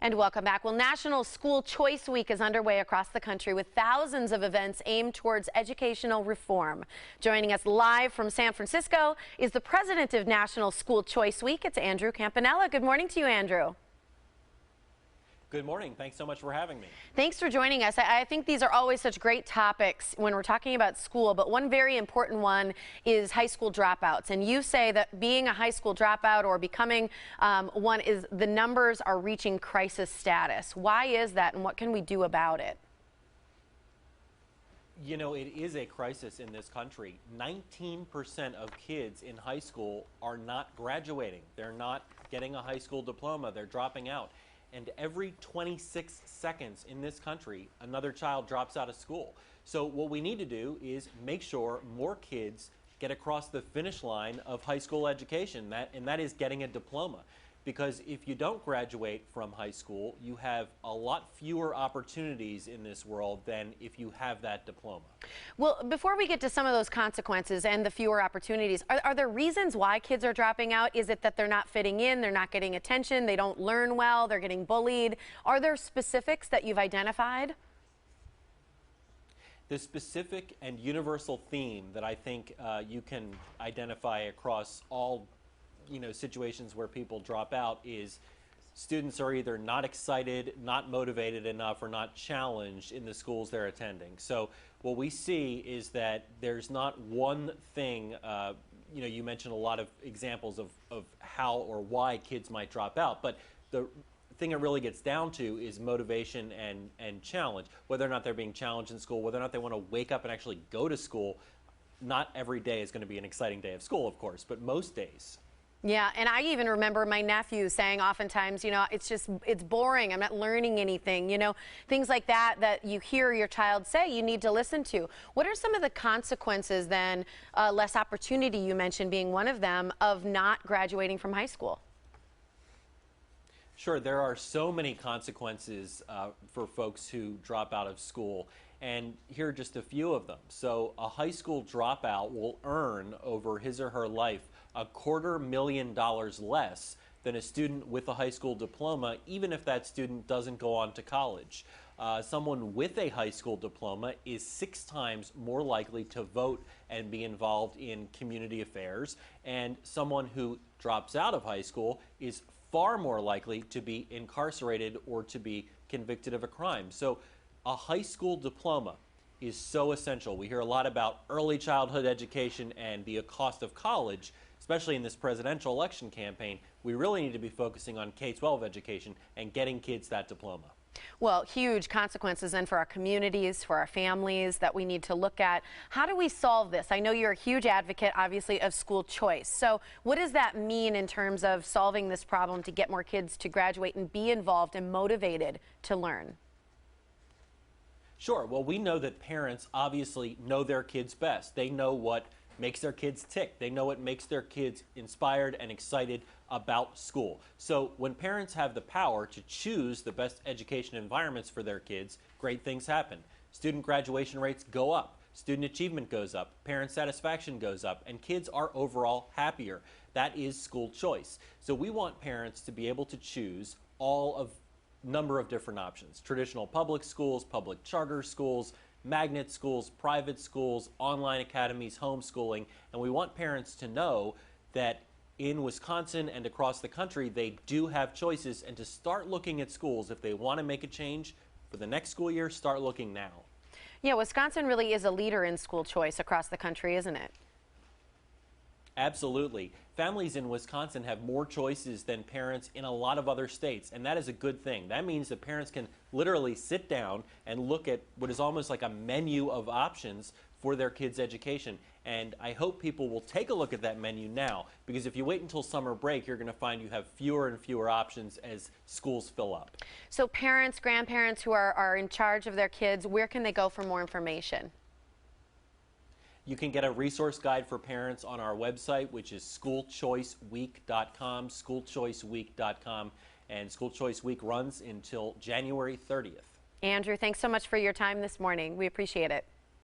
And welcome back. Well, National School Choice Week is underway across the country with thousands of events aimed towards educational reform. Joining us live from San Francisco is the president of National School Choice Week. It's Andrew Campanella. Good morning to you, Andrew. Good morning. Thanks so much for having me. Thanks for joining us. I think these are always such great topics when we're talking about school, but one very important one is high school dropouts. And you say that being a high school dropout or becoming one is the numbers are reaching crisis status. Why is that, and what can we do about it? You know, it is a crisis in this country. 19% of kids in high school are not graduating. They're not getting a high school diploma. They're dropping out. And every 26 seconds in this country, another child drops out of school. So what we need to do is make sure more kids get across the finish line of high school education, and that is getting a diploma. Because if you don't graduate from high school, you have a lot fewer opportunities in this world than if you have that diploma. Well, before we get to some of those consequences and the fewer opportunities, are there reasons why kids are dropping out? Is it that they're not fitting in, they're not getting attention, they don't learn well, they're getting bullied? Are there specifics that you've identified? The specific and universal theme that I think you can identify across all situations where people drop out is students are either not excited, not motivated enough, or not challenged in the schools they're attending. So what we see is that there's not one thing, you mentioned a lot of examples of how or why kids might drop out, but the thing it really gets down to is motivation and challenge. Whether or not they're being challenged in school, whether or not they want to wake up and actually go to school. Not every day is going to be an exciting day of school, of course, but most days. Yeah, and I even remember my nephew saying oftentimes, it's boring, I'm not learning anything, things like that you hear your child say you need to listen to. What are some of the consequences then, less opportunity you mentioned being one of them, of not graduating from high school? Sure, there are so many consequences for folks who drop out of school, and here are just a few of them. So a high school dropout will earn over his or her life $250,000 less than a student with a high school diploma, even if that student doesn't go on to college. Someone with a high school diploma is 6 times more likely to vote and be involved in community affairs, and someone who drops out of high school is far more likely to be incarcerated or to be convicted of a crime. So a high school diploma is so essential. We hear a lot about early childhood education and the cost of college, especially in this presidential election campaign. We really need to be focusing on K-12 education and getting kids that diploma. Well, huge consequences then for our communities, for our families that we need to look at. How do we solve this? I know you're a huge advocate, obviously, of school choice. So what does that mean in terms of solving this problem to get more kids to graduate and be involved and motivated to learn? Sure. Well, we know that parents obviously know their kids best. They know what makes their kids tick. They know what makes their kids inspired and excited about school. So when parents have the power to choose the best education environments for their kids, great things happen. Student graduation rates go up. Student achievement goes up. Parent satisfaction goes up. And kids are overall happier. That is school choice. So we want parents to be able to choose all of number of different options. Traditional public schools, public charter schools, magnet schools, private schools, online academies, homeschooling, and we want parents to know that in Wisconsin and across the country they do have choices, and to start looking at schools if they want to make a change for the next school year. Start looking now. Yeah, Wisconsin really is a leader in school choice across the country, isn't it? Absolutely. Families in Wisconsin have more choices than parents in a lot of other states, and that is a good thing. That means that parents can literally sit down and look at what is almost like a menu of options for their kids' education. And I hope people will take a look at that menu now, because if you wait until summer break, you're going to find you have fewer and fewer options as schools fill up. So parents, grandparents who are in charge of their kids, where can they go for more information? You can get a resource guide for parents on our website, which is schoolchoiceweek.com, schoolchoiceweek.com, and School Choice Week runs until January 30th. Andrew, thanks so much for your time this morning. We appreciate it.